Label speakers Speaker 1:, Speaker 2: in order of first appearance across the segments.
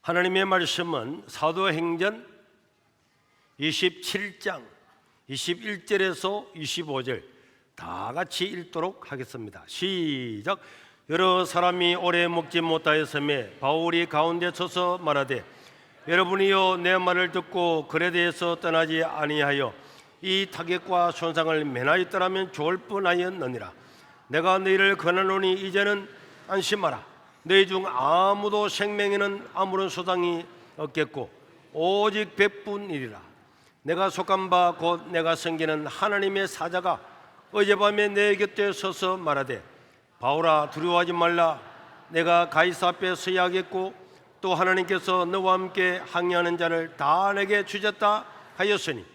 Speaker 1: 하나님의 말씀은 사도행전 27장 21절에서 25절 다 같이 읽도록 하겠습니다. 시작. 여러 사람이 오래 먹지 못하였음에 바울이 가운데 서서 말하되, 여러분이여 내 말을 듣고 그에 대해서 떠나지 아니하여 이 타격과 손상을 면하였더라면 좋을 뻔하였느니라. 내가 너희를 권하노니 이제는 안심하라. 너희 중 아무도 생명에는 아무런 소당이 없겠고 오직 백분이리라. 내가 속한 바 곧 내가 섬기는 하나님의 사자가 어젯밤에 내 곁에 서서 말하되, 바울아 두려워하지 말라. 내가 가이사 앞에 서야 하겠고 또 하나님께서 너와 함께 항해하는 자를 다 내게 주셨다 하였으니,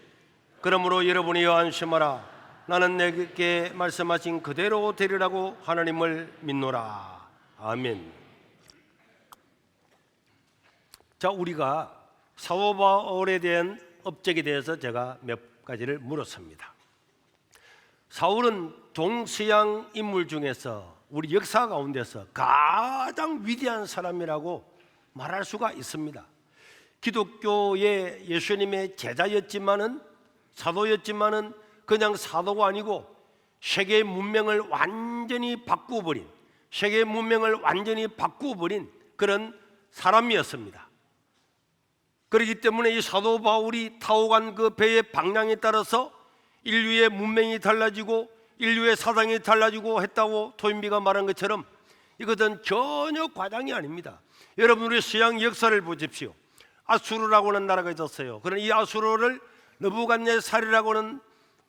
Speaker 1: 그러므로 여러분이여 안심하라. 나는 내게 말씀하신 그대로 되리라고 하나님을 믿노라. 아멘. 자, 우리가 사도 바울에 대한 업적에 대해서 제가 몇 가지를 물었습니다. 사울은 동서양 인물 중에서 우리 역사 가운데서 가장 위대한 사람이라고 말할 수가 있습니다. 기독교의 예수님의 제자였지만은, 사도였지만은 그냥 사도가 아니고 세계 문명을 완전히 바꾸어버린, 세계 문명을 완전히 바꾸어버린 그런 사람이었습니다. 그렇기 때문에 이 사도 바울이 타고 간 그 배의 방향에 따라서 인류의 문명이 달라지고 인류의 사상이 달라지고 했다고 토인비가 말한 것처럼 이것은 전혀 과장이 아닙니다. 여러분, 우리 서양 역사를 보십시오. 아수르라고 하는 나라가 있었어요. 그러나 이 아수르를 느부갓네살이라고 하는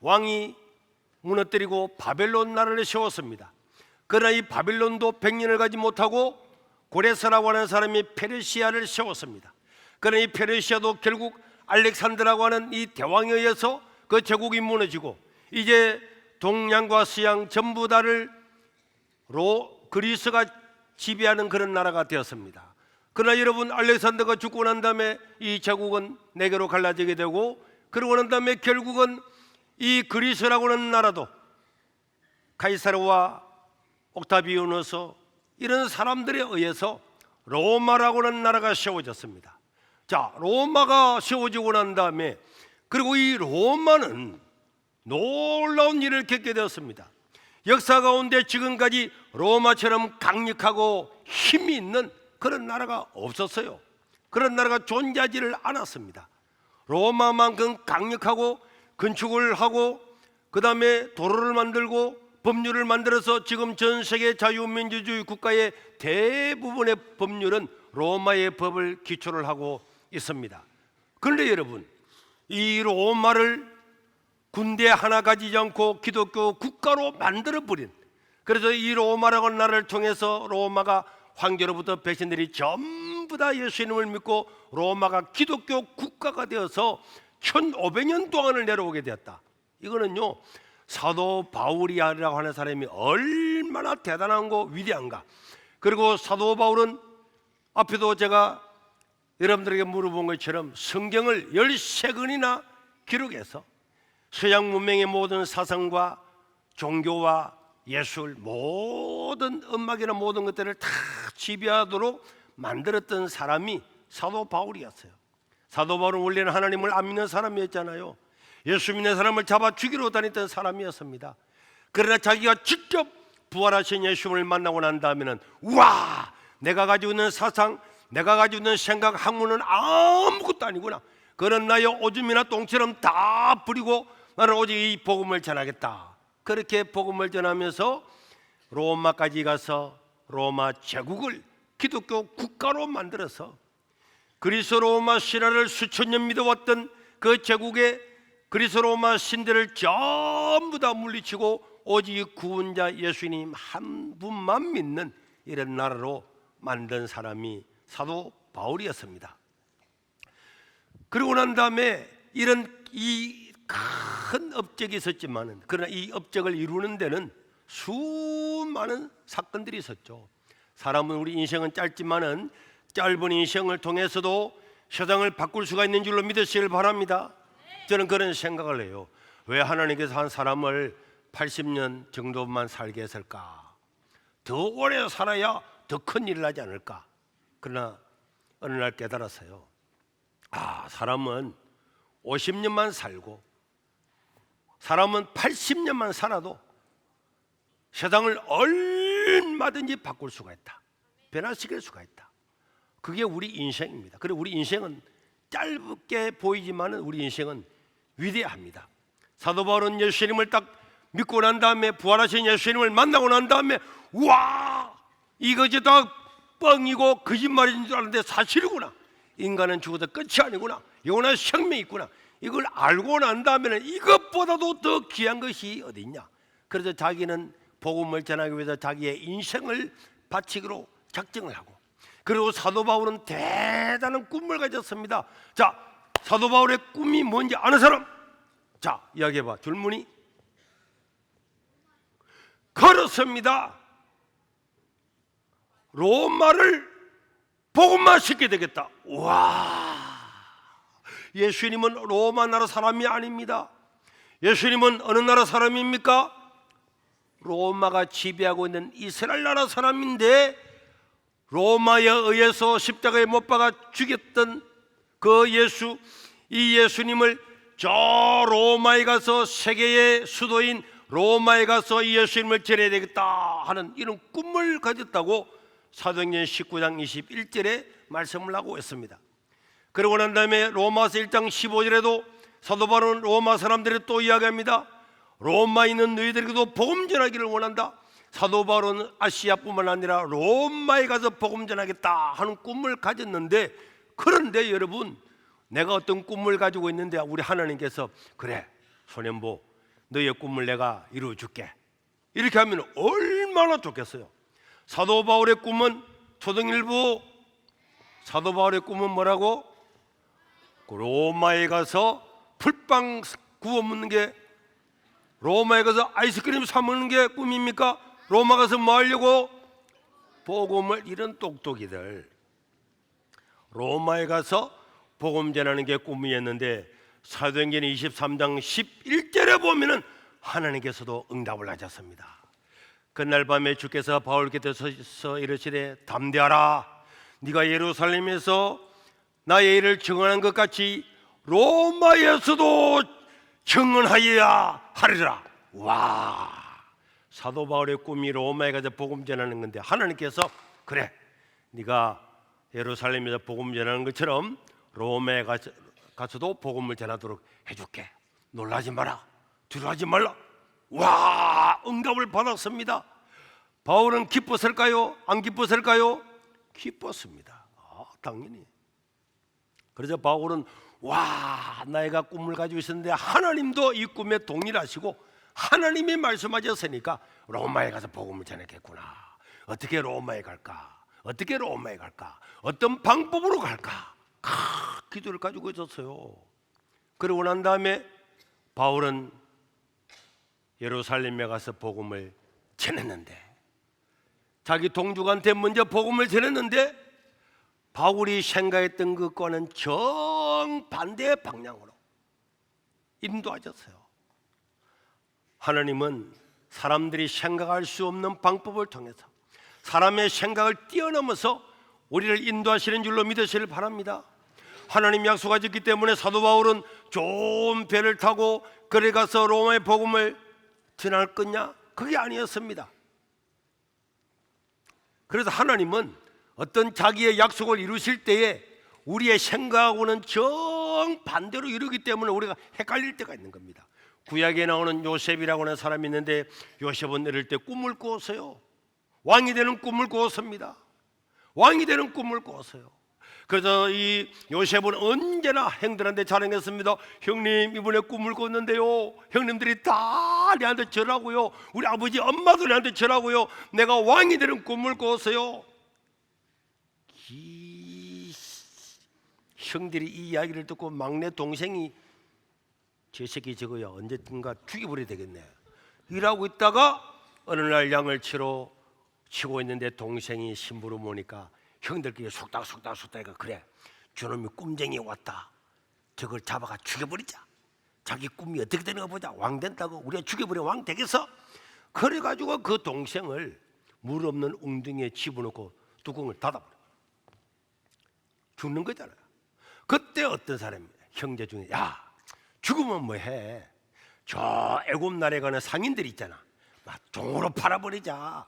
Speaker 1: 왕이 무너뜨리고 바벨론 나라를 세웠습니다. 그러나 이 바벨론도 100년을 가지 못하고 고레스라고 하는 사람이 페르시아를 세웠습니다. 그러나 이 페르시아도 결국 알렉산드라고 하는 이 대왕에 의해서 그 제국이 무너지고 이제 동양과 서양 전부 다를 그리스가 지배하는 그런 나라가 되었습니다. 그러나 여러분, 알렉산더가 죽고 난 다음에 이 제국은 네 개로 갈라지게 되고, 그러고 난 다음에 결국은 이 그리스라고 하는 나라도 카이사르와 옥타비아누스 이런 사람들에 의해서 로마라고 하는 나라가 세워졌습니다. 자, 로마가 세워지고 난 다음에 그리고 이 로마는 놀라운 일을 겪게 되었습니다. 역사 가운데 지금까지 로마처럼 강력하고 힘이 있는 그런 나라가 없었어요. 그런 나라가 존재하지를 않았습니다. 로마만큼 강력하고 건축을 하고 그 다음에 도로를 만들고 법률을 만들어서 지금 전 세계 자유민주주의 국가의 대부분의 법률은 로마의 법을 기초를 하고 있습니다. 그런데 여러분, 이 로마를 군대 하나 가지지 않고 기독교 국가로 만들어버린, 그래서 이 로마라고 하는 나라를 통해서 로마가 황제로부터 백성들이 전부 다 예수님을 믿고 로마가 기독교 국가가 되어서 1500년 동안을 내려오게 되었다. 이거는요, 사도 바울이라고 하는 사람이 얼마나 대단한고 위대한가. 그리고 사도 바울은 앞에도 제가 여러분들에게 물어본 것처럼 성경을 13권이나 기록해서 서양 문명의 모든 사상과 종교와 예술, 모든 음악이나 모든 것들을 다 지배하도록 만들었던 사람이 사도 바울이었어요. 사도 바울은 원래는 하나님을 안 믿는 사람이었잖아요. 예수 믿는 사람을 잡아 죽이러 다녔던 사람이었습니다. 그러나 자기가 직접 부활하신 예수님을 만나고 난 다음에는, 우와, 내가 가지고 있는 사상, 내가 가지고 있는 생각, 학문은 아무것도 아니구나. 그런 나의 오줌이나 똥처럼 다 버리고 나는 오직 이 복음을 전하겠다. 그렇게 복음을 전하면서 로마까지 가서 로마 제국을 기독교 국가로 만들어서 그리스 로마 신화를 수천 년 믿어왔던 그 제국의 그리스 로마 신들을 전부 다 물리치고 오직 구원자 예수님 한 분만 믿는 이런 나라로 만든 사람이 사도 바울이었습니다. 그러고 난 다음에 이런 이 큰 업적이 있었지만은, 그러나 이 업적을 이루는 데는 수많은 사건들이 있었죠. 사람은, 우리 인생은 짧지만은 짧은 인생을 통해서도 세상을 바꿀 수가 있는 줄로 믿으시길 바랍니다. 저는 그런 생각을 해요. 왜 하나님께서 한 사람을 80년 정도만 살게 했을까? 더 오래 살아야 더 큰 일을 하지 않을까? 그러나 어느 날 깨달았어요. 사람은 50년만 살고 사람은 80년만 살아도 세상을 얼마든지 바꿀 수가 있다, 변화시킬 수가 있다. 그게 우리 인생입니다. 그리고 우리 인생은 짧게 보이지만 우리 인생은 위대합니다. 사도 바울은 예수님을 딱 믿고 난 다음에, 부활하신 예수님을 만나고 난 다음에, 우와, 이것이 다 뻥이고 거짓말인 줄 알았는데 사실이구나, 인간은 죽어도 끝이 아니구나, 영원한 생명이 있구나, 이걸 알고 난 다음에는 이것보다도 더 귀한 것이 어디 있냐. 그래서 자기는 복음을 전하기 위해서 자기의 인생을 바치기로 작정을 하고, 그리고 사도 바울은 대단한 꿈을 가졌습니다. 자, 사도 바울의 꿈이 뭔지 아는 사람? 자, 이야기해봐. 줄무늬. 그렇습니다. 로마를 복음화시켜야 되겠다. 와, 예수님은 로마 나라 사람이 아닙니다. 예수님은 어느 나라 사람입니까? 로마가 지배하고 있는 이스라엘 나라 사람인데, 로마에 의해서 십자가에 못 박아 죽였던 그 예수, 이 예수님을 저 로마에 가서, 세계의 수도인 로마에 가서 이 예수님을 전해야 되겠다 하는 이런 꿈을 가졌다고 사도행전 19장 21절에 말씀을 하고 있습니다. 그러고 난 다음에 로마서 1장 15절에도 사도 바울은 로마 사람들이 또 이야기합니다. 로마에 있는 너희들에게도 복음 전하기를 원한다. 사도 바울은 아시아뿐만 아니라 로마에 가서 복음 전하겠다 하는 꿈을 가졌는데, 그런데 여러분, 내가 어떤 꿈을 가지고 있는데 우리 하나님께서 그래, 소년보, 너의 꿈을 내가 이루어줄게, 이렇게 하면 얼마나 좋겠어요. 사도 바울의 꿈은, 초등일부 사도 바울의 꿈은 뭐라고? 로마에 가서 풀빵 구워 먹는 게, 로마에 가서 아이스크림 사 먹는 게 꿈입니까? 로마 가서 뭐 하려고? 복음을. 이런 똑똑이들, 로마에 가서 복음 전하는 게 꿈이었는데, 사도행전 23장 11절에 보면은 하나님께서도 응답을 하셨습니다. 그날 밤에 주께서 바울 곁에 서서 이르시되, 담대하라, 네가 예루살렘에서 나의 일을 증언한 것 같이 로마에서도 증언하여야 하리라. 와, 사도 바울의 꿈이 로마에 가서 복음 전하는 건데, 하나님께서 그래, 네가 예루살렘에서 복음 전하는 것처럼 로마에 가서도 복음을 전하도록 해줄게. 놀라지 마라, 두려워하지 말라. 와, 응답을 받았습니다. 바울은 기뻤을까요? 안 기뻤을까요? 기뻤습니다. 당연히. 그래서 바울은 와, 나이가 꿈을 가지고 있었는데 하나님도 이 꿈에 동일하시고 하나님이 말씀하셨으니까 로마에 가서 복음을 전하겠구나. 어떻게 로마에 갈까? 어떻게 로마에 갈까? 어떤 방법으로 갈까? 기도를 가지고 있었어요. 그러고 난 다음에 바울은 예루살렘에 가서 복음을 전했는데, 자기 동족한테 먼저 복음을 전했는데, 바울이 생각했던 것과는 정반대의 방향으로 인도하셨어요. 하나님은 사람들이 생각할 수 없는 방법을 통해서 사람의 생각을 뛰어넘어서 우리를 인도하시는 줄로 믿으시길 바랍니다. 하나님 약속하셨기 때문에 사도 바울은 좋은 배를 타고 그래 가서 로마의 복음을 전할 거냐? 그게 아니었습니다. 그래서 하나님은 어떤 자기의 약속을 이루실 때에 우리의 생각하고는 정반대로 이루기 때문에 우리가 헷갈릴 때가 있는 겁니다. 구약에 나오는 요셉이라고 하는 사람이 있는데, 요셉은 어릴 때 꿈을 꾸었어요. 왕이 되는 꿈을 꾸었습니다. 왕이 되는 꿈을 꾸었어요. 그래서 이 요셉은 언제나 형들한테 자랑했습니다. 형님, 이번에 꿈을 꿨는데요, 형님들이 다 내한테 절하고요, 우리 아버지 엄마도 내한테 절하고요, 내가 왕이 되는 꿈을 꿨어요. 형들이 이 이야기를 듣고 막내 동생이 저 새끼 저거야 언제든가 죽여버려야 되겠네 이러고 있다가 어느 날 양을 치고 있는데 동생이 심부름 오니까 형들끼리 속닥속닥 그래, 저놈이 꿈쟁이 왔다, 저걸 잡아가 죽여버리자, 자기 꿈이 어떻게 되는 거 보자, 왕 된다고 우리가 죽여버려 왕 되겠어? 그래가지고 그 동생을 물 없는 웅덩이에 집어넣고 뚜껑을 닫아버려. 죽는 거잖아요. 그때 어떤 사람이 형제 중에 야 죽으면 뭐해? 저 애굽 나라에 가는 상인들 있잖아. 막 종으로 팔아버리자.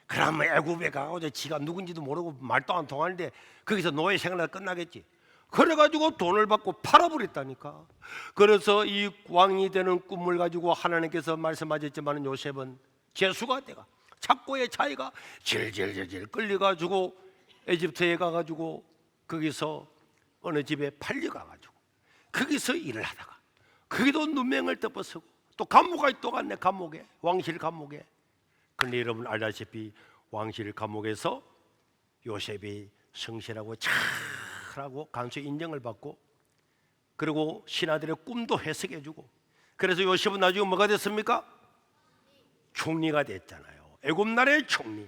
Speaker 1: 그러면 애굽에 가고 지가 누군지도 모르고 말도 안 통하는데 거기서 노예 생활 끝나겠지. 그래가지고 돈을 받고 팔아버렸다니까. 그래서 이 왕이 되는 꿈을 가지고 하나님께서 말씀하셨지만 요셉은 재수가 돼가 착고의 차이가 질질질질 끌려가지고 에집트에 가가지고 거기서 어느 집에 팔려가가지고 거기서 일을 하다가 거기도 누명을 덮어쓰고 또 감옥에 또 갔네. 감옥에, 왕실 감옥에. 근데 여러분 알다시피 왕실 감옥에서 요셉이 성실하고 잘하고 간수 인정을 받고 그리고 신하들의 꿈도 해석해주고 그래서 요셉은 나중에 뭐가 됐습니까? 총리가 됐잖아요. 애굽 나라의 총리,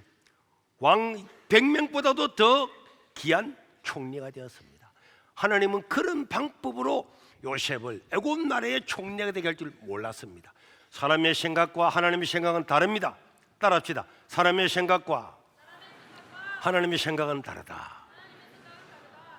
Speaker 1: 왕 100명보다도 더 귀한 총리가 되었습니다. 하나님은 그런 방법으로 요셉을 애굽 나라의 총리가 되게 할 줄 몰랐습니다. 사람의 생각과 하나님의 생각은 다릅니다. 따라합시다. 사람의 생각과 하나님의 생각은 다르다.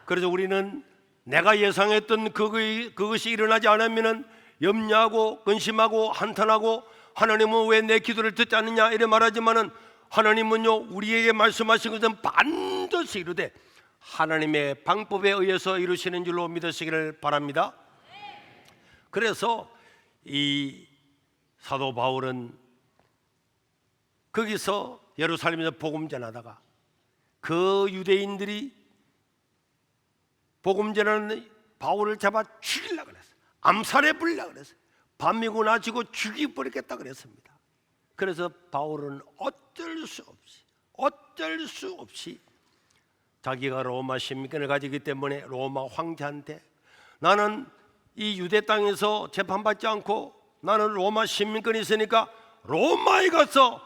Speaker 1: 그래서 우리는 내가 예상했던 그것이 일어나지 않으면 염려하고 근심하고 한탄하고 하나님은 왜 내 기도를 듣지 않느냐 이래 말하지만은 하나님은요 우리에게 말씀하신 것은 반드시 이루되 하나님의 방법에 의해서 이루시는 줄로 믿으시기를 바랍니다. 그래서 이 사도 바울은 거기서 예루살렘에서 복음 전하다가 그 유대인들이 복음 전하는 바울을 잡아 죽이려고 그랬어요. 암살해 버리려고 그랬어요. 밤이고 낮이고 죽여버리겠다 그랬습니다. 그래서 바울은 어쩔 수 없이 자기가 로마 시민권을 가지기 때문에 로마 황제한테 나는 이 유대 땅에서 재판받지 않고 나는 로마 시민권이 있으니까 로마에 가서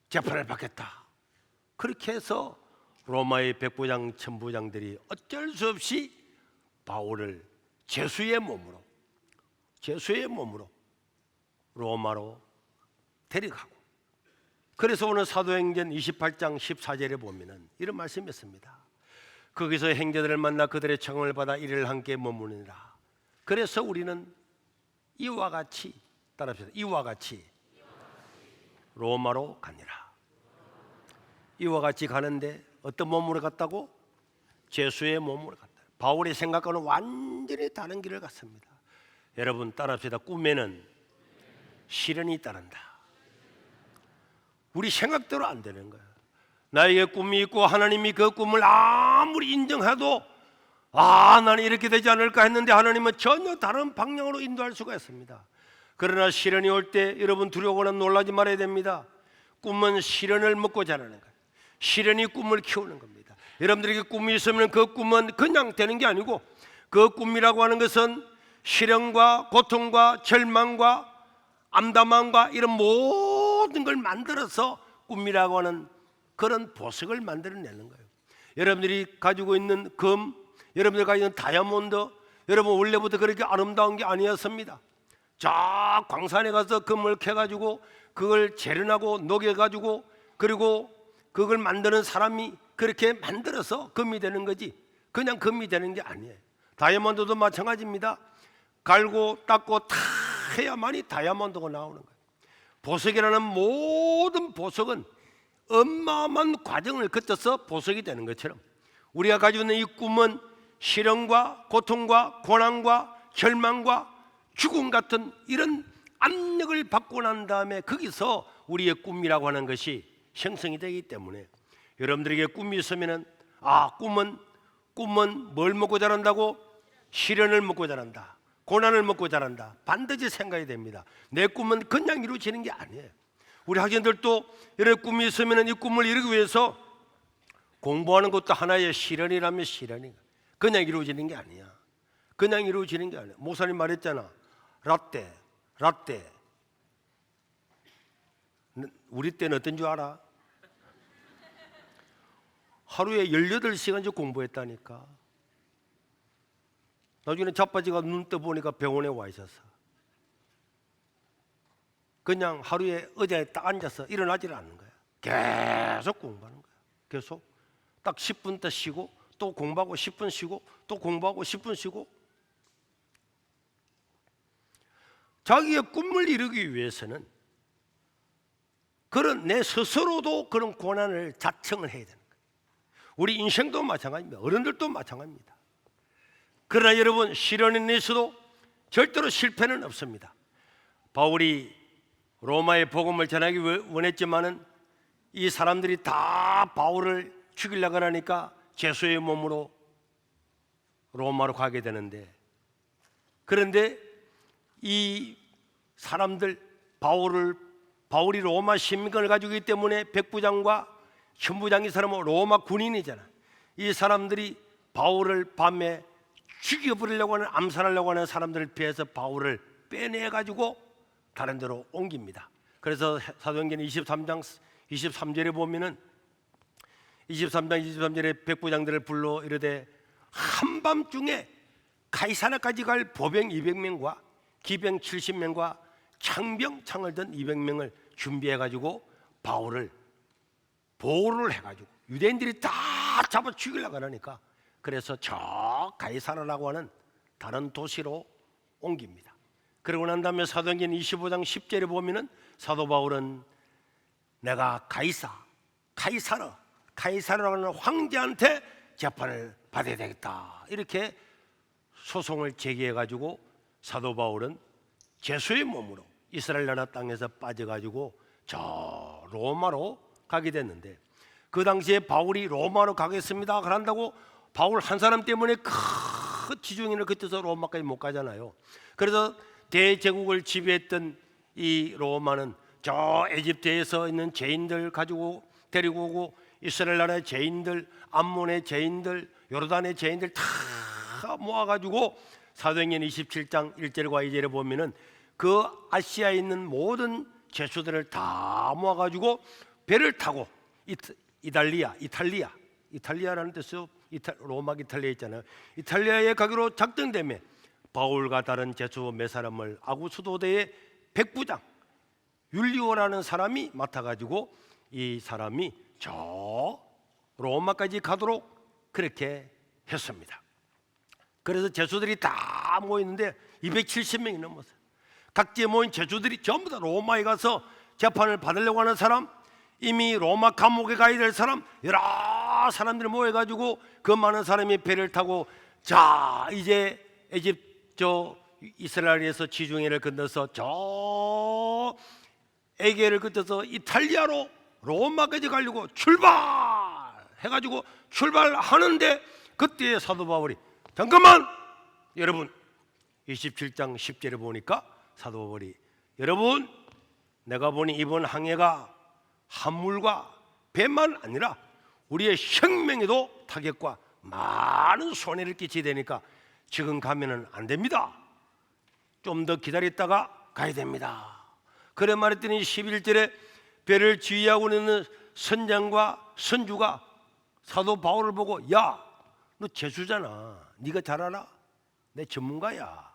Speaker 1: 재판을 받겠다. 그렇게 해서 로마의 백부장 천부장들이 어쩔 수 없이 바울을 죄수의 몸으로 로마로 데려가고 그래서 오늘 사도행전 28장 14절에 보면은 이런 말씀이 있습니다. 거기서 형제들을 만나 그들의 청을 받아 이를 함께 머무르니라. 그래서 우리는 이와 같이 따라합시다. 이와 같이 로마로 가니라. 이와 같이 가는데 어떤 몸으로 갔다고? 죄수의 몸으로 갔다. 바울의 생각과는 완전히 다른 길을 갔습니다. 여러분 따라합시다. 꿈에는 시련이 따른다. 우리 생각대로 안 되는 거예요. 나에게 꿈이 있고 하나님이 그 꿈을 아무리 인정해도 나는 이렇게 되지 않을까 했는데 하나님은 전혀 다른 방향으로 인도할 수가 있습니다. 그러나 시련이 올 때 여러분 두려워하거나 놀라지 말아야 됩니다. 꿈은 시련을 먹고 자라는 거예요. 시련이 꿈을 키우는 겁니다. 여러분들에게 꿈이 있으면 그 꿈은 그냥 되는 게 아니고 그 꿈이라고 하는 것은 시련과 고통과 절망과 암담함과 이런 모든 걸 만들어서 꿈이라고 하는 그런 보석을 만들어내는 거예요. 여러분들이 가지고 있는 금, 여러분들이 가지고 있는 다이아몬드, 여러분 원래부터 그렇게 아름다운 게 아니었습니다. 저 광산에 가서 금을 캐가지고 그걸 재련하고 녹여가지고 그리고 그걸 만드는 사람이 그렇게 만들어서 금이 되는 거지 그냥 금이 되는 게 아니에요. 다이아몬드도 마찬가지입니다. 갈고 닦고 다 해야만이 다이아몬드가 나오는 거예요. 보석이라는 모든 보석은 어마어마한 과정을 거쳐서 보석이 되는 것처럼 우리가 가지고 있는 이 꿈은 시련과 고통과 고난과 절망과 죽음 같은 이런 압력을 받고 난 다음에 거기서 우리의 꿈이라고 하는 것이 형성이 되기 때문에 여러분들에게 꿈이 있으면은 꿈은 뭘 먹고 자란다고? 시련을 먹고 자란다. 고난을 먹고 자란다. 반드시 생각이 됩니다. 내 꿈은 그냥 이루어지는 게 아니에요. 우리 학생들도 이런 꿈이 있으면 이 꿈을 이루기 위해서 공부하는 것도 하나의 시련이라면 시련이 그냥 이루어지는 게 아니야. 그냥 이루어지는 게 아니야. 목사님 말했잖아. 라떼 우리 때는 어떤 줄 알아? 하루에 18시간씩 공부했다니까. 나중에 자빠지가 눈 떠보니까 병원에 와 있었어. 그냥 하루에 의자에 딱 앉아서 일어나지를 않는 거야. 계속 공부하는 거야. 계속 딱 10분 더 쉬고 또 공부하고 10분 쉬고 또 공부하고 10분 쉬고. 자기의 꿈을 이루기 위해서는 그런 내 스스로도 그런 고난을 자청을 해야 되는 거예요. 우리 인생도 마찬가지입니다. 어른들도 마찬가지입니다. 그러나 여러분, 시련에 있어도 절대로 실패는 없습니다. 바울이 로마의 복음을 전하기 원했지만은 이 사람들이 다 바울을 죽이려고 하니까 제수의 몸으로 로마로 가게 되는데, 그런데 이 사람들 바울이 로마 시민권을 가지고 있기 때문에 백부장과 현부장, 이 사람은 로마 군인이잖아. 이 사람들이 바울을 밤에 죽여버리려고 하는, 암살하려고 하는 사람들을 피해서 바울을 빼내가지고 다른 데로 옮깁니다. 그래서 사도행전 23장 23절에 보면은 23장 23절에 백부장들을 불러 이르되 한밤중에 가이사랴까지 갈 보병 200명과 기병 70명과 창병 창을 든 200명을 준비해가지고 바울을 보호를 해가지고 유대인들이 다 잡아 죽이려고 하니까, 그래서 저 가이사랴라고 하는 다른 도시로 옮깁니다. 그러고 난 다음에 사도행전 25장 10절에 보면은 사도 바울은 내가 가이사랴라고 하는 황제한테 재판을 받아야 되겠다, 이렇게 소송을 제기해가지고 사도 바울은 제수의 몸으로 이스라엘 나라 땅에서 빠져가지고 저 로마로 가게 됐는데, 그 당시에 바울이 로마로 가겠습니다 그런다고 바울 한 사람 때문에 큰 지중해를 건너서 로마까지 못 가잖아요. 그래서 대제국을 지배했던 이 로마는 저 에집트에서 있는 죄인들 가지고 데리고 오고, 이스라엘 나라의 죄인들, 암몬의 죄인들, 요르단의 죄인들 다 모아가지고 사도행전 27장 1절과 2절에 보면은 그 아시아에 있는 모든 죄수들을 다 모아가지고 배를 타고 이탈리아라는 뜻으로 로마 이탈리아 있잖아요. 이탈리아에 가기로 작정되며 바울과 다른 죄수 몇 사람을 아구수도대의 백부장 율리오라는 사람이 맡아가지고 이 사람이 저 로마까지 가도록 그렇게 했습니다. 그래서 죄수들이 다 모였는데 270명이 넘었어요. 각지에 모인 죄수들이 전부 다 로마에 가서 재판을 받으려고 하는 사람, 이미 로마 감옥에 가야 될 사람, 여러 사람들이 모여가지고 그 많은 사람이 배를 타고 자 이제 이스라엘에서 지중해를 건너서 저 에게를 건너서 이탈리아로 로마까지 가려고 출발해가지고 출발하는데, 그때 사도 바울이 잠깐만, 여러분 27장 10절에 보니까 사도 바울이 여러분, 내가 보니 이번 항해가 함물과 배만 아니라 우리의 생명에도 타격과 많은 손해를 끼치게 되니까 지금 가면은 안 됩니다. 좀 더 기다렸다가 가야 됩니다. 그래 말했더니 11절에 배를 지휘하고 있는 선장과 선주가 사도 바울을 보고 야, 너 죄수잖아. 네가 잘 알아? 내 전문가야.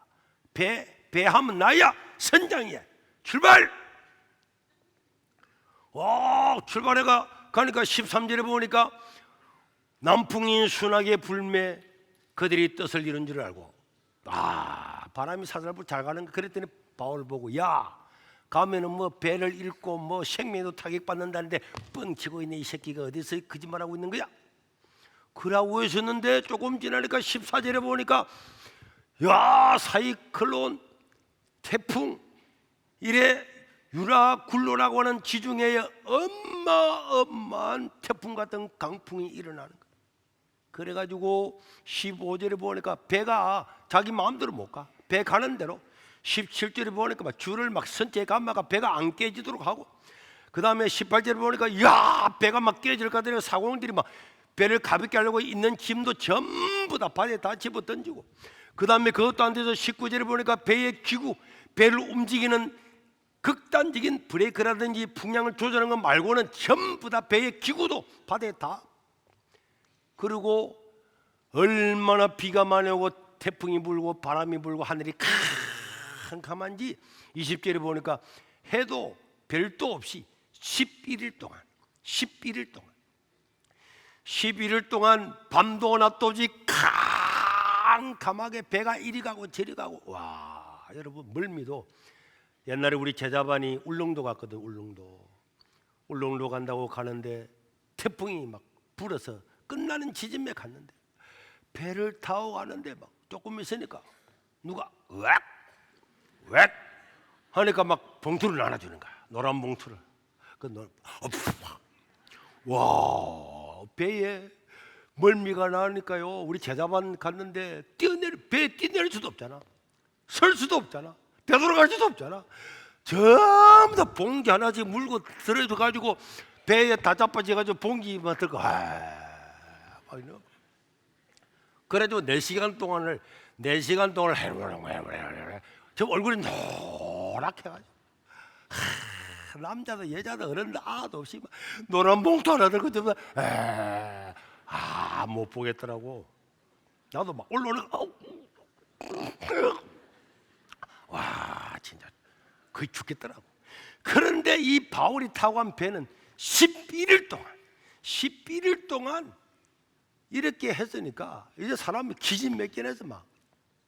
Speaker 1: 배 하면 나야. 선장이야. 출발! 출발해가 가니까 13절에 보니까 남풍이 순하게 불매 그들이 뜻을 이룬 줄 알고, 바람이 사살불 잘 가는 거. 그랬더니 바울 보고 야, 가면은 뭐 배를 잃고 뭐 생명도 타격받는다는데 뻥치고 있는 이 새끼가 어디서 거짓말하고 있는 거야? 그러고 있었는데 조금 지나니까 14절에 보니까 야, 사이클론 태풍, 이래 유라굴로라고 하는 지중해에 어마어마한 태풍 같은 강풍이 일어나는 거야. 그래가지고 15절에 보니까 배가 자기 마음대로 못 가. 배 가는 대로. 17절에 보니까 막 줄을 막 선체 감마가 배가 안 깨지도록 하고, 그 다음에 18절에 보니까 야, 배가 막 깨질 것 같은 사공들이 막 배를 가볍게 하려고 있는 짐도 전부 다 바다에 다 집어 던지고, 그 다음에 그것도 안 돼서 19절에 보니까 배의 기구, 배를 움직이는 극단적인 브레이크라든지 풍량을 조절하는 것 말고는 전부 다 배의 기구도 바다에 다. 그리고 얼마나 비가 많이 오고 태풍이 불고 바람이 불고 하늘이 캄캄한지 20절에 보니까 해도 별도 없이 11일 동안 11일 동안 밤도 낮도 없이 캄캄하게 배가 이리 가고 저리 가고. 와, 여러분, 멀미도 옛날에 우리 제자반이 울릉도 갔거든. 울릉도 간다고 가는데 태풍이 막 불어서 끝나는 지점에 갔는데 배를 타고 가는데 막 조금 있으니까 누가 웩 하니까 막 봉투를 나눠주는 거야. 노란 봉투를. 와, 배에 멀미가 나니까요. 우리 제자반 갔는데 배에 뛰어내릴 수도 없잖아. 설 수도 없잖아. 되돌아갈 수도 없잖아. 전부 다 봉지 하나씩 물고 들어가지고 배에 다 자빠져가지고 봉지만 들고 그래도 4시간 동안을 저 얼굴이 노랗게 해가지고 남자도 여자도 어른도 아도 없이 노란 봉투 하나 들고 못 보겠더라고. 나도 막 올라오는 와, 진짜 거의 죽겠더라고. 그런데 이 바울이 타고 간 배는 11일 동안 이렇게 했으니까 이제 사람이 기진맥진해서 막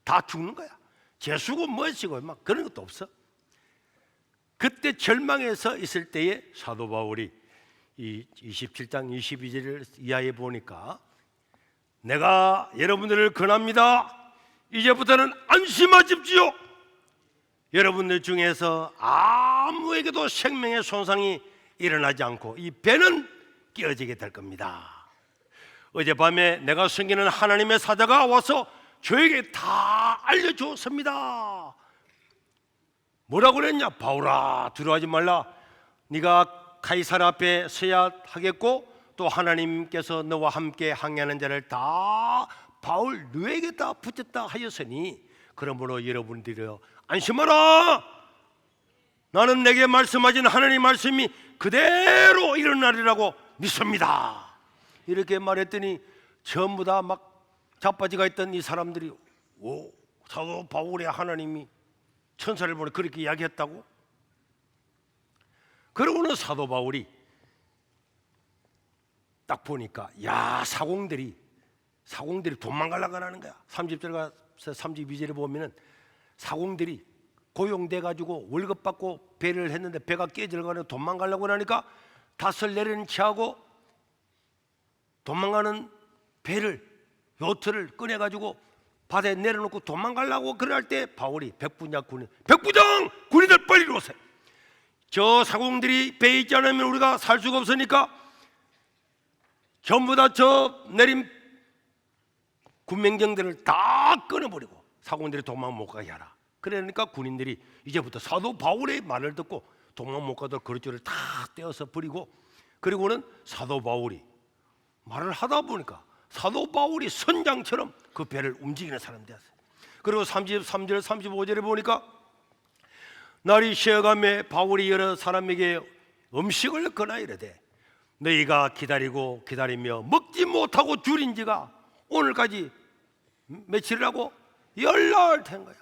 Speaker 1: 다 죽는 거야. 재수고 멋이고 막 그런 것도 없어. 그때 절망해서 있을 때에 사도 바울이 이 27장 22절을 이하에 보니까 내가 여러분들을 권합니다. 이제부터는 안심하십시오. 여러분들 중에서 아무에게도 생명의 손상이 일어나지 않고 이 배는 깨어지게 될 겁니다. 어젯밤에 내가 섬기는 하나님의 사자가 와서 저에게 다 알려주었습니다. 뭐라고 그랬냐? 바울아, 두려워하지 말라. 네가 가이사랴 앞에 서야 하겠고 또 하나님께서 너와 함께 항해하는 자를 다 바울 너에게 다 붙였다 하였으니 그러므로 여러분들이여 안심하라. 나는 내게 말씀하신 하나님 말씀이 그대로 일어나리라고 믿습니다. 이렇게 말했더니 전부 다 막 자빠지가 있던 이 사람들이 사도 바울의 하나님이 천사를 보내 그렇게 이야기했다고? 그러고는 사도 바울이 딱 보니까 사공들이 도망가려고 하는 거야. 30절과 32절에 보면은 사공들이 고용돼 가지고 월급 받고 배를 했는데 배가 깨져가지고 도망가려고 하니까 닷을 내리는 체하고 도망가는 배를 요트를 꺼내 가지고 바다에 내려놓고 도망가려고 그럴 때 바울이 백부장 군인들 빨리 오세요. 저 사공들이 배에 있지 않으면 우리가 살 수가 없으니까 전부 다 저 내린 군명정들을 다 끊어버리고 사공들이 도망 못 가게 하라. 그러니까 군인들이 이제부터 사도 바울의 말을 듣고 도망 못 가도록 그릇줄을 다 떼어서 버리고 그리고는 사도 바울이 말을 하다 보니까 사도 바울이 선장처럼 그 배를 움직이는 사람이 되었어요. 그리고 33절 35절에 보니까 날이 새어가매 바울이 여러 사람에게 음식을 거나 이르되 너희가 기다리며 먹지 못하고 줄인 지가 오늘까지 며칠이라고? 열날 된 거야.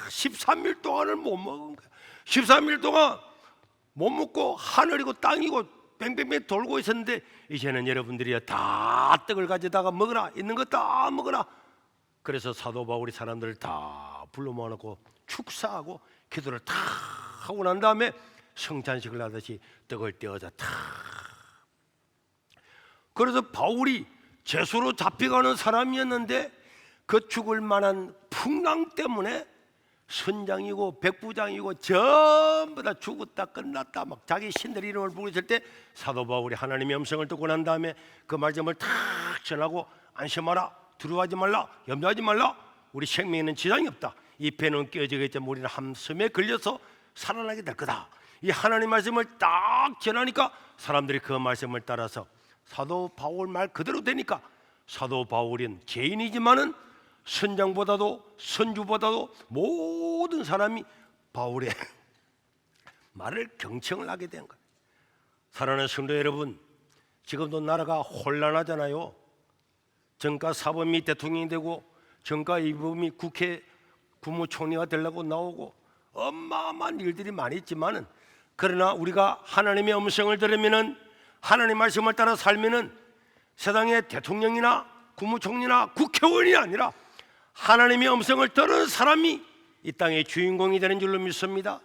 Speaker 1: 13일 동안을 못 먹은 거야. 13일 동안 못 먹고 하늘이고 땅이고 뱅뱅뱅 돌고 있었는데 이제는 여러분들이 다 떡을 가져다가 먹으라. 있는 거 다 먹으라. 그래서 사도 바울이 사람들을 다 불러 모아놓고 축사하고 기도를 다 하고 난 다음에 성찬식을 하듯이 떡을 떼어서 다. 그래서 바울이 죄수로 잡혀가는 사람이었는데 그 죽을 만한 풍랑 때문에 선장이고 백부장이고 전부 다 죽었다 끝났다 막 자기 신들 이름을 부르고 있을 때 사도 바울이 하나님의 음성을 듣고 난 다음에 그 말씀을 탁 전하고 안심하라, 두려워하지 말라, 염려하지 말라. 우리 생명에는 지장이 없다. 이 배는 깨어지겠지만 우리는 함섬에 걸려서 살아나게 될 거다. 이 하나님 말씀을 딱 전하니까 사람들이 그 말씀을 따라서 사도 바울 말 그대로 되니까 사도 바울은 죄인이지만은 선장보다도 선주보다도 모든 사람이 바울의 말을 경청을 하게 된 거예요. 사랑하는 성도 여러분, 지금도 나라가 혼란하잖아요. 정가 사범이 대통령이 되고 정가 이범이 국회 국무총리가 되려고 나오고 어마어마한 일들이 많이 있지만은 그러나 우리가 하나님의 음성을 들으면은 하나님 말씀을 따라 살면은 세상의 대통령이나 국무총리나 국회의원이 아니라 하나님의 음성을 들은 사람이 이 땅의 주인공이 되는 줄로 믿습니다.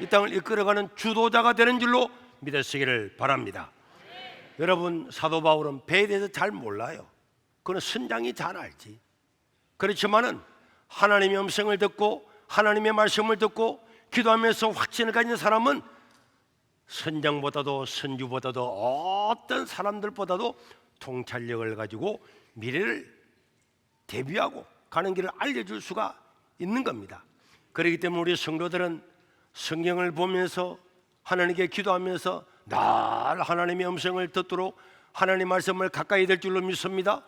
Speaker 1: 이 땅을 이끌어가는 주도자가 되는 줄로 믿으시기를 바랍니다. 여러분, 사도 바울은 배에 대해서 잘 몰라요. 그는 선장이 잘 알지. 그렇지만은 하나님의 음성을 듣고 하나님의 말씀을 듣고 기도하면서 확신을 가진 사람은 선장보다도 선주보다도 어떤 사람들보다도 통찰력을 가지고 미래를 대비하고 가는 길을 알려줄 수가 있는 겁니다. 그렇기 때문에 우리 성도들은 성경을 보면서 하나님께 기도하면서 늘 하나님의 음성을 듣도록 하나님 말씀을 가까이 될 줄로 믿습니다.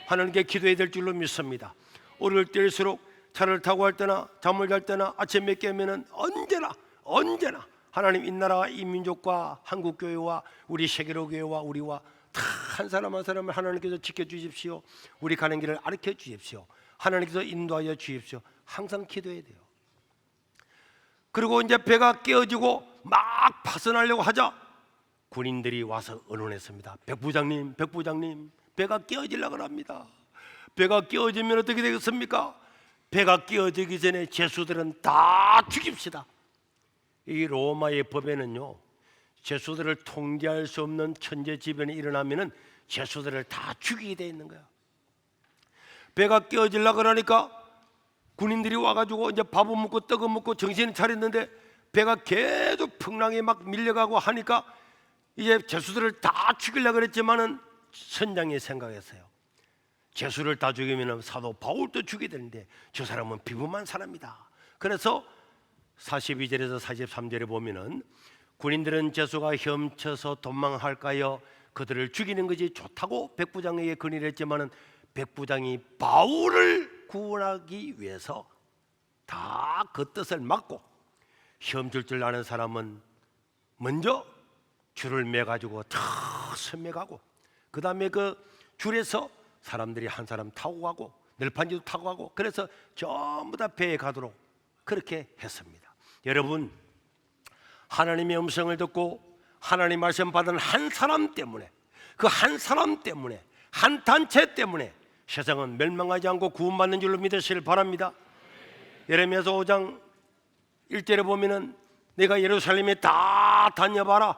Speaker 1: 하나님께 기도해야 될 줄로 믿습니다. 어릴 때일수록 차를 타고 할 때나 잠을 잘 때나 아침에 깨면은 언제나 하나님 이 나라와 이 민족과 한국교회와 우리 세계로교회와 우리와 다 한 사람 한 사람을 하나님께서 지켜주십시오. 우리 가는 길을 가르쳐 주십시오. 하나님께서 인도하여 주십시오. 항상 기도해야 돼요. 그리고 이제 배가 깨어지고 막 파선하려고 하자 군인들이 와서 의논했습니다. 백부장님 배가 깨어지려고 합니다. 배가 깨어지면 어떻게 되겠습니까? 배가 깨어지기 전에 죄수들은 다 죽입시다. 이 로마의 법에는요, 죄수들을 통제할 수 없는 천재지변이 일어나면은 죄수들을 다 죽이게 돼 있는 거야. 배가 깨어지려고 그러니까 군인들이 와가지고 이제 밥은 먹고 떡은 먹고 정신을 차렸는데 배가 계속 풍랑에 막 밀려가고 하니까 이제 죄수들을 다 죽이려고 그랬지만은 선장이 생각했어요. 죄수를 다 죽이면 사도 바울도 죽이게 되는데 저 사람은 비범한 사람이다. 그래서 42절에서 43절에 보면은 군인들은 죄수가 헤엄쳐서 도망할까요? 그들을 죽이는 것이 좋다고 백부장에게 건의를 했지만은 백부장이 바울을 구원하기 위해서 다 그 뜻을 막고 헤엄칠 줄 아는 사람은 먼저 줄을 매가지고 탁 선매가고 그 다음에 그 줄에서 사람들이 한 사람 타고 가고 널판지도 타고 가고 그래서 전부 다 배에 가도록 그렇게 했습니다. 여러분, 하나님의 음성을 듣고 하나님 말씀 받은 한 사람 때문에 그 한 사람 때문에 한 단체 때문에 세상은 멸망하지 않고 구원받는 줄로 믿으시길 바랍니다. 예레미야서 5장 1절에 보면은 내가 예루살렘에 다 다녀봐라.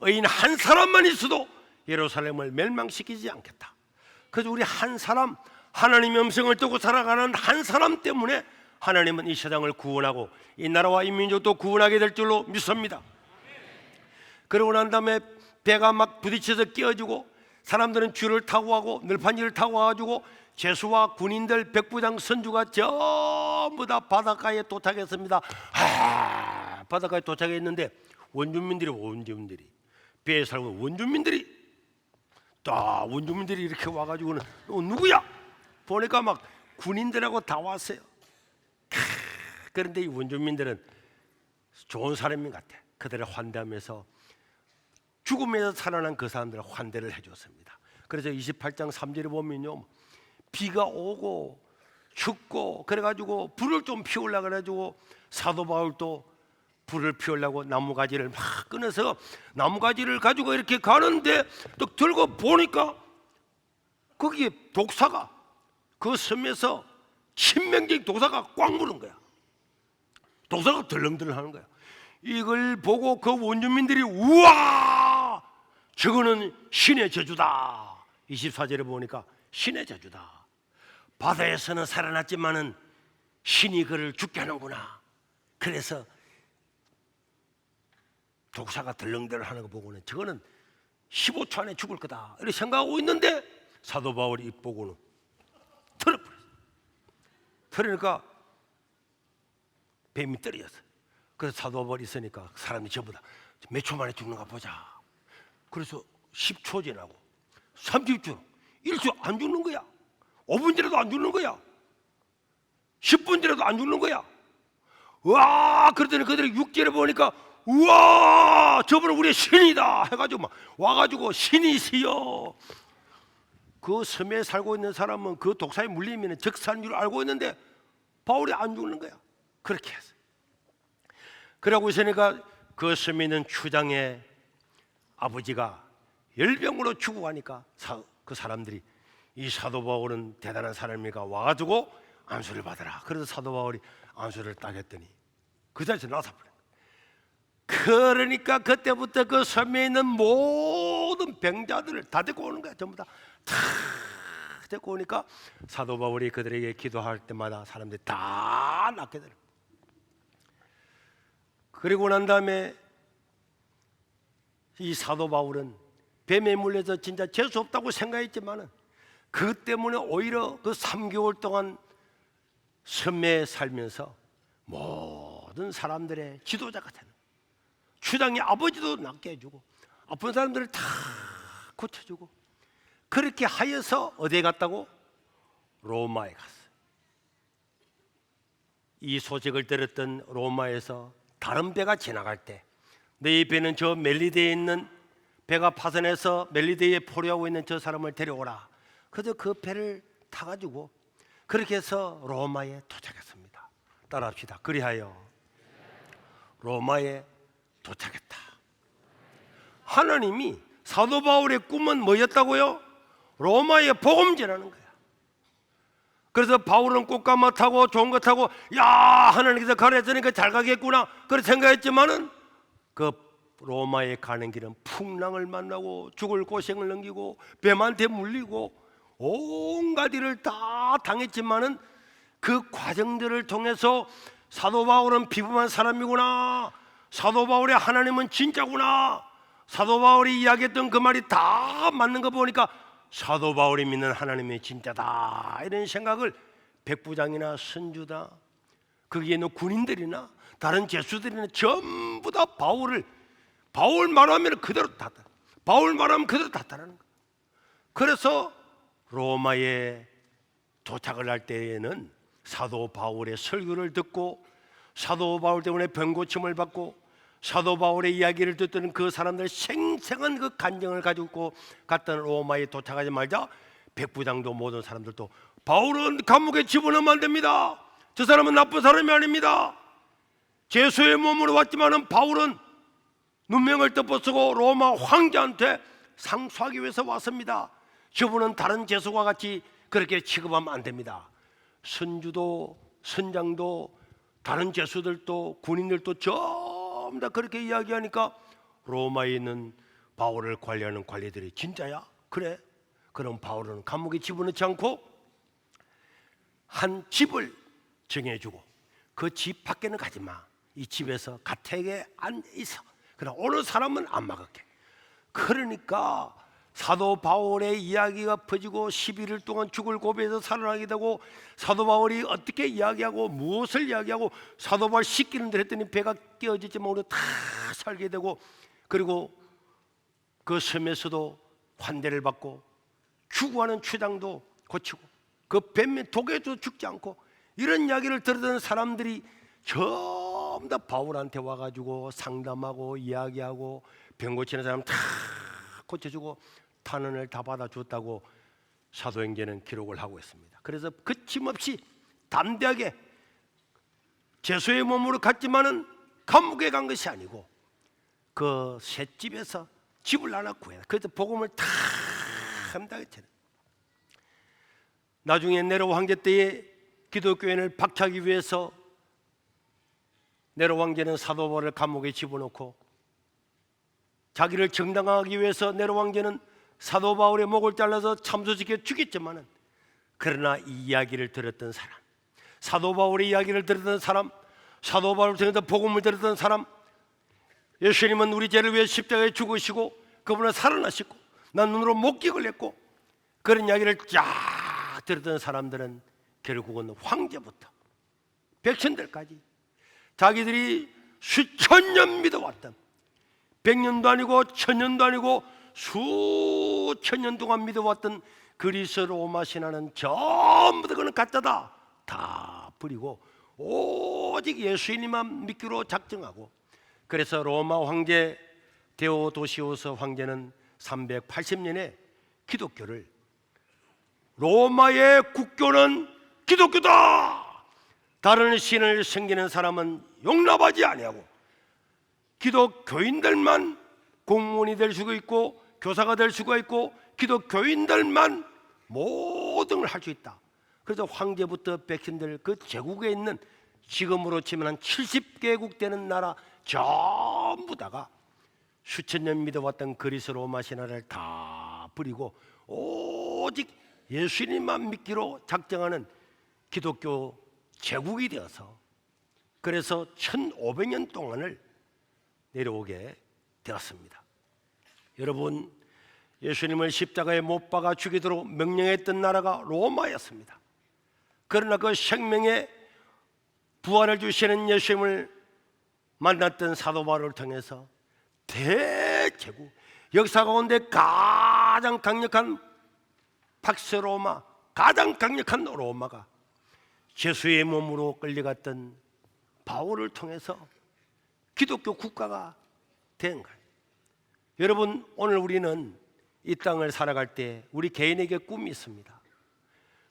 Speaker 1: 의인 한 사람만 있어도 예루살렘을 멸망시키지 않겠다. 그래서 우리 한 사람, 하나님의 음성을 듣고 살아가는 한 사람 때문에 하나님은 이 세상을 구원하고 이 나라와 이 민족도 구원하게 될 줄로 믿습니다. 그러고 난 다음에 배가 막 부딪혀서 끼어지고 사람들은 줄을 타고 가고 널판지를 타고 와가지고 죄수와 군인들, 백부장, 선주가 전부 다 바닷가에 도착했습니다. 바닷가에 도착했는데 원주민들이 배에 살고 원주민들이 이렇게 와가지고는 누구야? 보니까 막 군인들하고 다 왔어요. 그런데 이 원주민들은 좋은 사람인 것 같아. 그들을 환대하면서 죽음에서 살아난 그 사람들을 환대를 해줬습니다. 그래서 28장 3절에 보면요, 비가 오고 춥고 그래가지고 불을 좀 피우려고 그래가지고 사도 바울도 불을 피우려고 나무가지를 막 꺼내서 나무가지를 가지고 이렇게 가는데 또 들고 보니까 거기에 독사가 그 섬에서 신명적인 독사가 꽉 무는 거야. 독사가 덜렁덜렁 하는 거야. 이걸 보고 그 원주민들이 우와, 저거는 신의 저주다. 24절에 보니까 신의 저주다. 바다에서는 살아났지만은 신이 그를 죽게 하는구나. 그래서 독사가 덜렁덜렁 하는 거 보고는 저거는 15초 안에 죽을 거다 이렇게 생각하고 있는데 사도 바울이 입 보고는 털어버렸어. 털으니까 뱀이 떨어졌어. 그래서 사도 바울이 있으니까 사람이 전부 다 몇 초 만에 죽는가 보자. 그래서 10초 지나고 30초, 1초 안 죽는 거야. 5분 지나도 안 죽는 거야. 10분 지나도 안 죽는 거야. 와, 그러더니 그들이 6절에 보니까 우와, 저분은 우리의 신이다 해가지고 막 와가지고 신이시여. 그 섬에 살고 있는 사람은 그 독사에 물리면 적사인 줄 알고 있는데 바울이 안 죽는 거야. 그렇게 했어요. 그러고 있으니까 그 섬에 있는 추장의 아버지가 열병으로 죽어가니까 그 사람들이 이 사도 바울은 대단한 사람이니까 와가지고 안수를 받아라. 그래서 사도 바울이 안수를 딱 했더니 그 자리에서 나서버려. 그러니까 그때부터 그 섬에 있는 모든 병자들을 다 데리고 오는 거야. 전부 다 데리고 오니까 사도 바울이 그들에게 기도할 때마다 사람들이 다 낫게 되는. 그리고 난 다음에 이 사도 바울은 뱀에 물려서 진짜 재수 없다고 생각했지만은 그 때문에 오히려 그 3개월 동안 섬에 살면서 모든 사람들의 지도자가 되는, 추장의 아버지도 낫게 해주고 아픈 사람들을 다 고쳐주고, 그렇게 하여서 어디에 갔다고? 로마에 갔어요. 이 소식을 들었던 로마에서 다른 배가 지나갈 때 너희 배는 저 멜리데에 있는 배가 파선해서 멜리데에 포로하고 있는 저 사람을 데려오라. 그래서 그 배를 타가지고 그렇게 해서 로마에 도착했습니다. 따라합시다. 그리하여 로마에 도착했다. 하나님이 사도 바울의 꿈은 뭐였다고요? 로마에 복음 전하는 거야. 그래서 바울은 꽃가마 타고 좋은 거 타고 야 하나님께서 가르쳤으니까 잘 가겠구나 그렇게 생각했지만은 그 로마에 가는 길은 풍랑을 만나고 죽을 고생을 넘기고 뱀한테 물리고 온갖 일을 다 당했지만은 그 과정들을 통해서 사도 바울은 비범한 사람이구나, 사도 바울의 하나님은 진짜구나, 사도 바울이 이야기했던 그 말이 다 맞는 거 보니까 사도 바울이 믿는 하나님이 진짜다, 이런 생각을 백부장이나 선주다, 거기에 있는 군인들이나 다른 제수들이나 전부 다 바울 말하면 그대로 다, 바울 말하면 그대로 다 따르는 거예요. 그래서 로마에 도착을 할 때에는 사도 바울의 설교를 듣고 사도 바울 때문에 병고침을 받고 사도 바울의 이야기를 듣던 그 사람들 생생한 그 간증을 가지고 갔던 로마에 도착하자마자 백부장도 모든 사람들도 바울은 감옥에 집어넣으면 안 됩니다. 저 사람은 나쁜 사람이 아닙니다. 제수의 몸으로 왔지만은 바울은 눈명을 덮어쓰고 로마 황제한테 상소하기 위해서 왔습니다. 저분은 다른 제수와 같이 그렇게 취급하면 안 됩니다. 선주도 선장도 다른 제수들도 군인들도 전부 다 그렇게 이야기하니까 로마에 있는 바울을 관리하는 관리들이 진짜야? 그래? 그럼 바울은 감옥에 집어넣지 않고 한 집을 정해주고 그 집 밖에는 가지 마. 이 집에서 가택에 앉아 있어. 그러나 어느 사람은 안 막을게. 그러니까 사도 바울의 이야기가 퍼지고 11일 동안 죽을 고비에서 살아나게 되고 사도 바울이 어떻게 이야기하고 무엇을 이야기하고 사도 바울 씻기는 데 했더니 배가 깨어지지 모르고 다 살게 되고, 그리고 그 섬에서도 환대를 받고 추구하는 추장도 고치고 그 뱀의 독에도 죽지 않고, 이런 이야기를 들었던 사람들이 전부 다 바울한테 와가지고 상담하고 이야기하고 병 고치는 사람 다 고쳐주고 탄원을 다 받아줬다고 사도행전은 기록을 하고 있습니다. 그래서 거침없이 담대하게 제수의 몸으로 갔지만은 감옥에 간 것이 아니고 그 셋집에서 집을 하나 구해. 그래서 복음을 다 함당했잖아요. 나중에 네로 황제 때에 기독교인을 박차하기 위해서 네로 황제는 사도 바울을 감옥에 집어넣고 자기를 정당화하기 위해서 네로 황제는 사도 바울의 목을 잘라서 참소시켜 죽였지만은, 그러나 이 이야기를 들었던 사람, 사도 바울의 이야기를 들었던 사람, 사도 바울을 통해서 복음을 들었던 사람, 예수님은 우리 죄를 위해 십자가에 죽으시고 그분은 살아나시고 난 눈으로 목격을 했고, 그런 이야기를 쫙 들었던 사람들은 결국은 황제부터 백성들까지 자기들이 수천 년 믿어왔던, 100년도 아니고 1000년도 아니고 수천 년 동안 믿어왔던 그리스 로마 신화는 전부 다 그는 가짜다 다 버리고 오직 예수님만 믿기로 작정하고, 그래서 로마 황제 데오도시우스 황제는 380년에 기독교를, 로마의 국교는 기독교다, 다른 신을 섬기는 사람은 용납하지 아니하고 기독교인들만 공무원이 될 수 있고 교사가 될 수가 있고 기독교인들만 모든 걸 할 수 있다. 그래서 황제부터 백신들 그 제국에 있는 지금으로 치면 한 70개국 되는 나라 전부 다가 수천 년 믿어왔던 그리스 로마 신화를 다 버리고 오직 예수님만 믿기로 작정하는 기독교 제국이 되어서 그래서 1500년 동안을 내려오게 되었습니다. 여러분, 예수님을 십자가에 못 박아 죽이도록 명령했던 나라가 로마였습니다. 그러나 그 생명의 부활을 주시는 예수님을 만났던 사도 바울을 통해서 대제국, 역사 가운데 가장 강력한 박스 로마, 가장 강력한 로마가 죄수의 몸으로 끌려갔던 바울을 통해서 기독교 국가가 된 거예요. 여러분, 오늘 우리는 이 땅을 살아갈 때 우리 개인에게 꿈이 있습니다.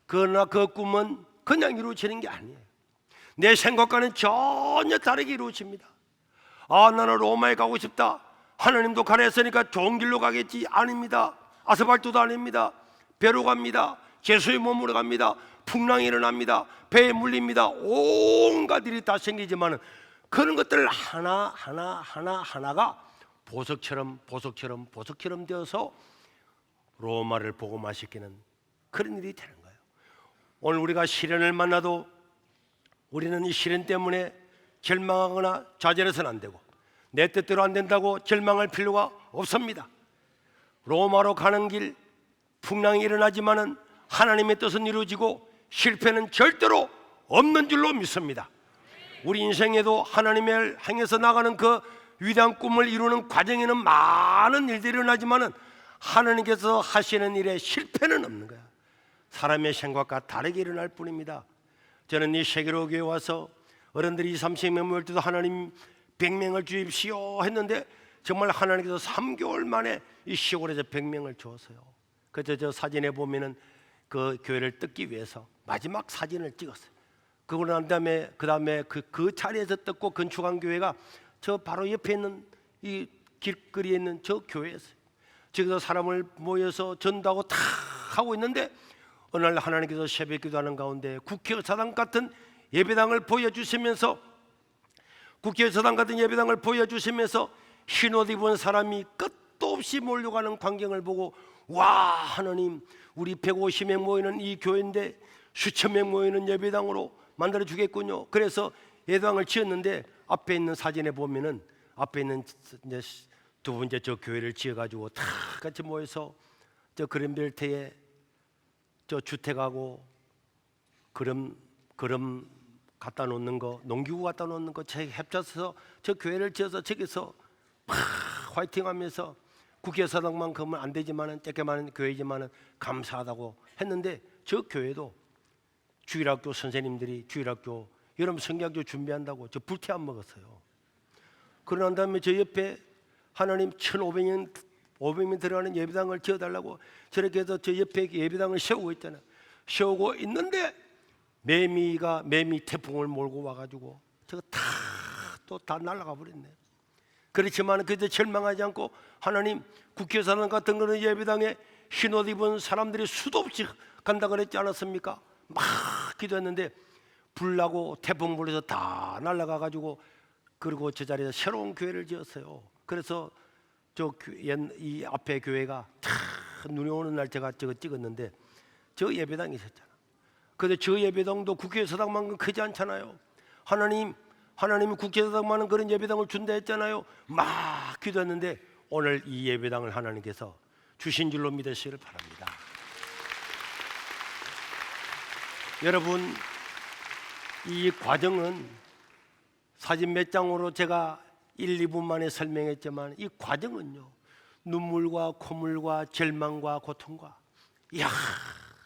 Speaker 1: 그러나 그 꿈은 그냥 이루어지는 게 아니에요. 내 생각과는 전혀 다르게 이루어집니다. 아, 나는 로마에 가고 싶다. 하나님도 가라 했으니까 좋은 길로 가겠지. 아닙니다. 아스팔트도 아닙니다. 배로 갑니다. 죄수의 몸으로 갑니다. 풍랑이 일어납니다. 배에 물립니다. 온갖 일이 다 생기지만 그런 것들 하나가 보석처럼 되어서 로마를 복음화시키는 그런 일이 되는 거예요. 오늘 우리가 시련을 만나도 우리는 이 시련 때문에 절망하거나 좌절해서는 안 되고 내 뜻대로 안 된다고 절망할 필요가 없습니다. 로마로 가는 길 풍랑이 일어나지만은 하나님의 뜻은 이루어지고 실패는 절대로 없는 줄로 믿습니다. 우리 인생에도 하나님을 향해서 나가는 그 위대한 꿈을 이루는 과정에는 많은 일들이 일어나지만은 하나님께서 하시는 일에 실패는 없는 거야. 사람의 생각과 다르게 일어날 뿐입니다. 저는 이 세계로 교회 와서 어른들이 30명 모일 때도 하나님 100명을 주십시오 했는데 정말 하나님께서 3개월 만에 이 시골에서 100명을 주었어요. 그래서 저 사진에 보면은 그 교회를 뜯기 위해서 마지막 사진을 찍었어요. 그러고 난 다음에 그 자리에서 뜯고 건축한 교회가 저 바로 옆에 있는 이 길거리에 있는 저 교회였어요. 저기서 사람을 모여서 전도하고 다 하고 있는데 어느 날 하나님께서 새벽 기도하는 가운데 국회의사당 같은 예배당을 보여주시면서 흰옷 입은 사람이 끝도 없이 몰려가는 광경을 보고 와, 하나님, 우리 150명 모이는 이 교회인데 수천 명 모이는 예배당으로 만들어 주겠군요. 그래서 예배당을 지었는데 앞에 있는 사진에 보면은 앞에 있는 이제 두 번째 저 교회를 지어가지고 다 같이 모여서 저 그린벨트에 저 주택하고 그럼 갖다 놓는 거, 농기구 갖다 놓는 거 합쳐서 저 교회를 지어서 저기서 막 화이팅하면서 국회의사당만큼은 안 되지만은 작게만은 교회지만은 감사하다고 했는데 저 교회도 주일학교 선생님들이 주일학교 여러분 성경학교 준비한다고 저 불태 안 먹었어요. 그러고 난 다음에 저 옆에 하나님 1,500명 들어가는 예배당을 지어달라고 저렇게 해서 저 옆에 예배당을 세우고 있잖아요. 세우고 있는데 매미 태풍을 몰고 와가지고 저거 다 날아가 버렸네. 그렇지만 그때 절망하지 않고 하나님 국회의사당 같은 거는 예배당에 흰옷 입은 사람들이 수도 없이 간다 그랬지 않았습니까? 막 기도했는데 불나고 태풍 불어서 다 날아가가지고 그리고 저 자리에서 새로운 교회를 지었어요. 그래서 이 앞에 교회가 눈이 오는 날 제가 저거 찍었는데 저 예배당이 있었잖아. 근데 저 예배당도 국회의사당만큼 크지 않잖아요. 하나님이 국회의사당만은 그런 예배당을 준다 했잖아요. 막 기도했는데 오늘 이 예배당을 하나님께서 주신 줄로 믿으시기를 바랍니다. 여러분, 이 과정은 사진 몇 장으로 제가 1, 2분 만에 설명했지만 이 과정은요, 눈물과 콧물과 절망과 고통과, 이야,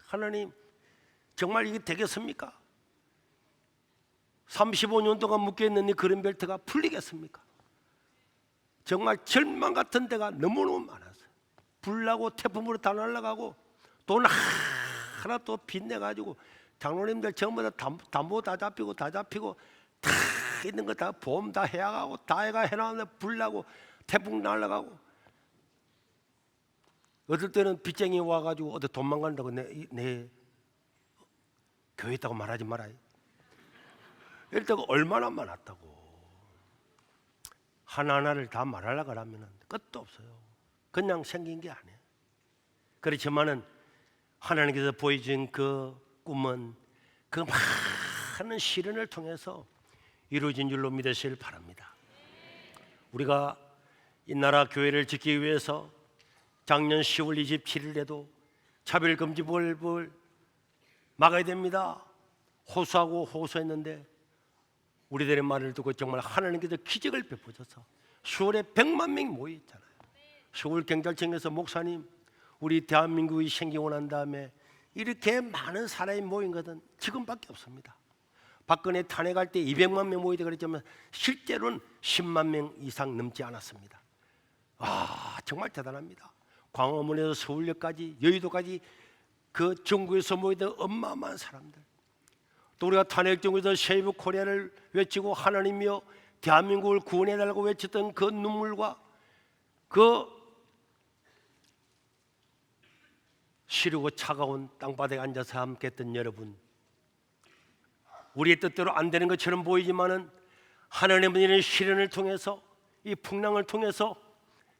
Speaker 1: 하나님 정말 이게 되겠습니까? 35년 동안 묶여있는 이 그린벨트가 풀리겠습니까? 정말 절망 같은 데가 너무너무 많았어요. 불나고 태풍으로 다 날아가고 돈 하나 또 빚내가지고 장로님들 전부 다 담보 다 잡히고 다 있는 거 다 보험 다 해가고 다 해가 해놨는데 불나고 태풍 날아가고 어떨 때는 빚쟁이 와가지고 어디 도망간다고 내 교회 있다고 말하지 마라. 이럴 때가 얼마나 많았다고. 하나하나를 다 말하려고 하면 끝도 없어요. 그냥 생긴 게 아니에요. 그렇지만은 하나님께서 보여준 그 꿈은 그 많은 시련을 통해서 이루어진 줄로 믿으시길 바랍니다. 우리가 이 나라 교회를 짓기 위해서 작년 10월 27일에도 차별금지법을 막아야 됩니다. 호소하고 호소했는데 우리들의 말을 듣고 정말 하나님께서 기적을 베푸셔서 10월에 100만 명이 모여있잖아요. 서울 경찰청에서 목사님, 우리 대한민국이 생기고 난 다음에 이렇게 많은 사람이 모인 것은 지금밖에 없습니다. 박근혜 탄핵할 때 200만 명 모이다 그랬지만 실제로는 10만 명 이상 넘지 않았습니다. 정말 대단합니다. 광화문에서 서울역까지 여의도까지 그 전국에서 모이던 어마어마한 사람들, 또 우리가 탄핵 정부에서 세이브 코리아를 외치고 하나님이여 대한민국을 구원해달라고 외쳤던 그 눈물과 그 시르고 차가운 땅바닥에 앉아서 함께했던 여러분, 우리의 뜻대로 안 되는 것처럼 보이지만은 하나님은 이런 시련을 통해서, 이 풍랑을 통해서,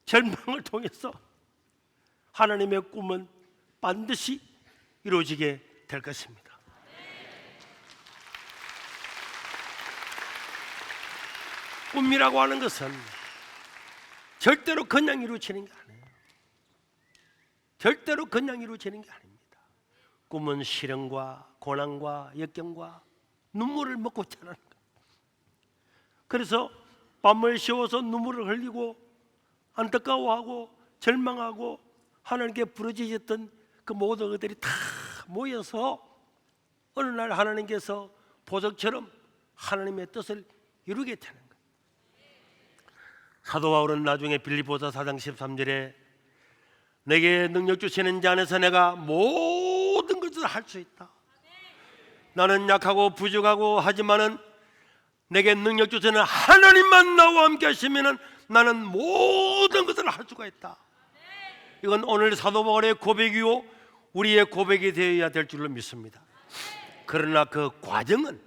Speaker 1: 절망을 통해서 하나님의 꿈은 반드시 이루어지게 될 것입니다. 꿈이라고 하는 것은 절대로 그냥 이루어지는 게 아니에요. 절대로 그냥 이루어지는 게 아닙니다. 꿈은 시련과 고난과 역경과 눈물을 먹고 자라는 거예요. 그래서 밤을 새워서 눈물을 흘리고 안타까워하고 절망하고 하나님께 부르짖었던 그 모든 것들이 다 모여서 어느 날 하나님께서 보석처럼 하나님의 뜻을 이루게 되는 거예요. 사도 바울은 나중에 빌립보서 4장 13절에 내게 능력 주시는 자 안에서 내가 모든 것을 할 수 있다. 나는 약하고 부족하고 하지만은 내게 능력 주시는 하나님만 나와 함께 하시면은 나는 모든 것을 할 수가 있다. 이건 오늘 사도 바울의 고백이요 우리의 고백이 되어야 될 줄로 믿습니다. 그러나 그 과정은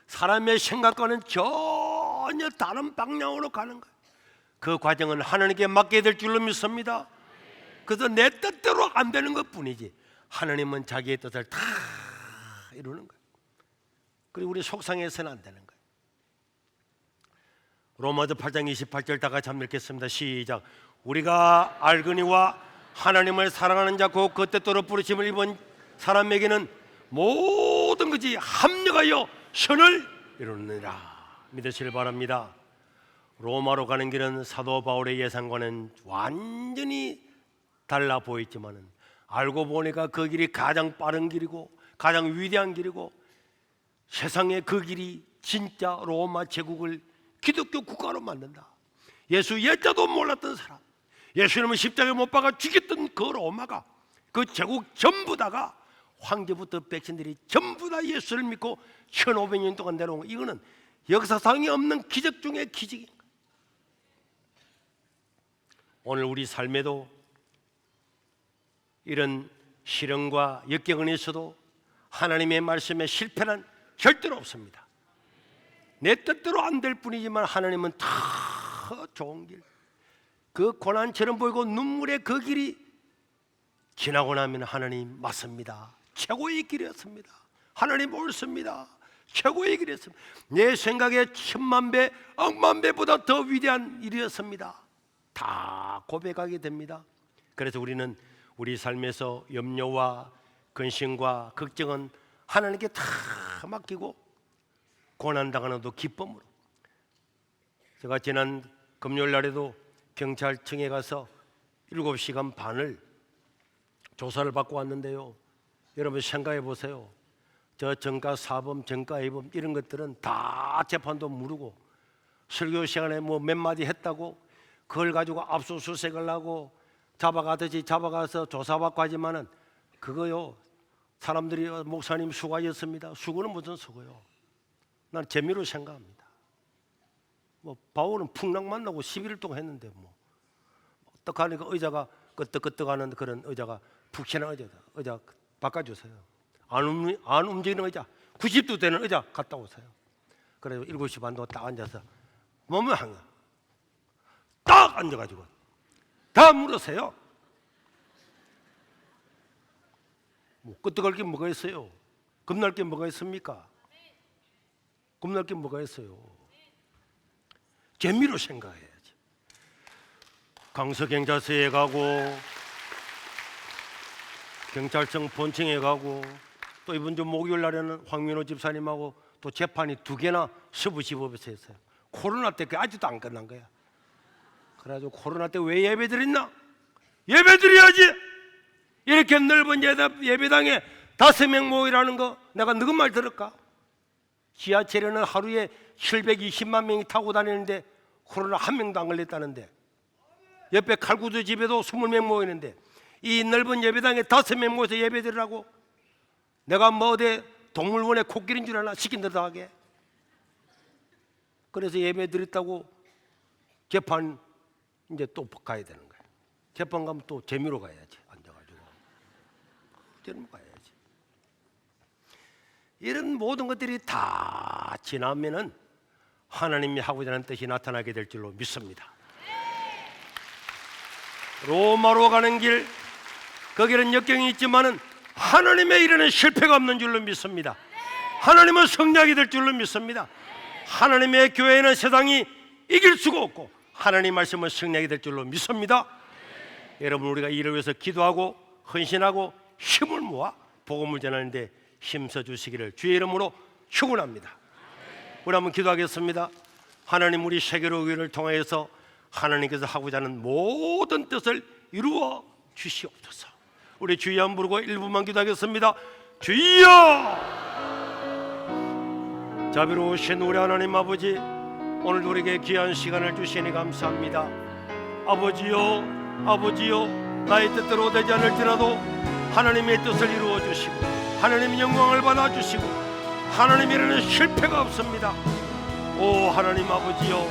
Speaker 1: 사람의 생각과는 전혀 다른 방향으로 가는 거예요. 그 과정은 하나님께 맡게 될 줄로 믿습니다. 그래서 내 뜻대로 안 되는 것뿐이지 하나님은 자기의 뜻을 다 이루는 거예요. 그리고 우리 속상해서는 안 되는 거예요. 로마서 8장 28절 다 같이 한번 읽겠습니다. 시작. 우리가 알거니와 하나님을 사랑하는 자 곧 그 뜻대로 부르심을 입은 사람에게는 모든 것이 합력하여 선을 이루느니라. 믿으시길 바랍니다. 로마로 가는 길은 사도 바울의 예상과는 완전히 달라 보였지만은 알고 보니까 그 길이 가장 빠른 길이고 가장 위대한 길이고 세상의 그 길이 진짜 로마 제국을 기독교 국가로 만든다. 예수 예자도 몰랐던 사람, 예수님을 십자가에 못 박아 죽였던 그 로마가, 그 제국 전부 다가 황제부터 백성들이 전부 다 예수를 믿고 1500년 동안 내려온 거, 이거는 역사상에 없는 기적 중의 기적인 거예요. 오늘 우리 삶에도 이런 시련과 역경은 있어도 하나님의 말씀에 실패는 절대로 없습니다. 내 뜻대로 안 될 뿐이지만 하나님은 더 좋은 길, 그 고난처럼 보이고 눈물의 그 길이 지나고 나면 하나님 맞습니다. 최고의 길이었습니다. 하나님 옳습니다. 최고의 길이었습니다. 내 생각에 10,000배, 억만 배보다 더 위대한 일이었습니다. 다 고백하게 됩니다. 그래서 우리는 우리 삶에서 염려와 근심과 걱정은 하나님께 다 맡기고 고난당하는 것도 기쁨으로. 제가 지난 금요일 날에도 경찰청에 가서 7시간 반을 조사를 받고 왔는데요, 여러분 생각해 보세요. 저 정가 사범, 정가 이범 이런 것들은 다 재판도 무르고 설교 시간에 뭐 몇 마디 했다고 그걸 가지고 압수수색을 하고 잡아가듯이 잡아가서 조사받고 하지만은 그거요, 사람들이 목사님 수고하셨습니다. 수고는 무슨 수고요? 난 재미로 생각합니다. 뭐 바울은 풍랑 만나고 11일 동안 했는데 뭐 어떡하니까 의자가 끄떡끄떡하는 그런 의자가 푹신한 의자 바꿔주세요. 안 움직이는 의자, 90도 되는 의자 갖다 오세요. 그래서 7시 반도 딱 앉아서 몸을 딱 앉아가지고 다 물으세요. 뭐 끄떡할 게 뭐가 있어요? 겁날 게 뭐가 있습니까? 겁날 게 뭐가 있어요? 재미로 생각해야지. 강서경찰서에 가고 경찰청 본청에 가고 또 이번 주 목요일 날에는 황민호 집사님하고 또 재판이 2개나 서부지법에서 했어요. 코로나 때 아직도 안 끝난 거야. 그래가지고 코로나 때 왜 예배 드렸나? 예배 드려야지. 이렇게 넓은 예배당에 5명 모이라는 거 내가 누구 말 들을까? 지하철에는 하루에 720만 명이 타고 다니는데 코로나 1명도 안 걸렸다는데, 옆에 칼구두 집에도 20명 모이는데 이 넓은 예배당에 5명 모여서 예배 드리라고? 내가 뭐 어디 동물원에 코끼리인 줄 아나? 시킨 대로 하게. 그래서 예배 드렸다고 재판 이제 또 가야 되는 거야. 재판 가면 또 재미로 가야지. 앉아가지고 재미로 가야지. 이런 모든 것들이 다 지나면은 하나님이 하고자 하는 뜻이 나타나게 될 줄로 믿습니다. 로마로 가는 길, 거기는 역경이 있지만은 하나님의 일에는 실패가 없는 줄로 믿습니다. 하나님은 승리하게 될 줄로 믿습니다. 하나님의 교회는 세상이 이길 수가 없고 하나님 말씀은 승리하게 될 줄로 믿습니다. 여러분, 우리가 이를 위해서 기도하고 헌신하고 힘을 모아 복음을 전하는데 힘써 주시기를 주의 이름으로 축원합니다. 우리 한번 기도하겠습니다. 하나님, 우리 세계로 교회를 통하여서 하나님께서 하고자 하는 모든 뜻을 이루어 주시옵소서. 우리 주여 한번 부르고 1분만 기도하겠습니다. 주여! 자비로우신 우리 하나님 아버지, 오늘 우리에게 귀한 시간을 주시니 감사합니다. 아버지요, 아버지요, 나의 뜻대로 되지 않을지라도 하나님의 뜻을 이루어 주시고 하나님의 영광을 받아 주시고 하나님이라는 실패가 없습니다. 오 하나님 아버지요,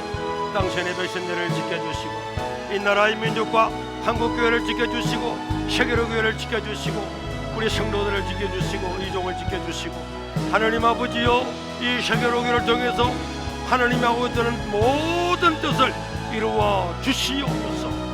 Speaker 1: 당신의 백성들을 지켜주시고 이 나라의 민족과 한국교회를 지켜주시고 세계로 교회를 지켜주시고 우리 성도들을 지켜주시고 이종을 지켜주시고 하나님 아버지요, 이 세계로 교회를 통해서 하나님이 하고 있는 모든 뜻을 이루어 주시옵소서.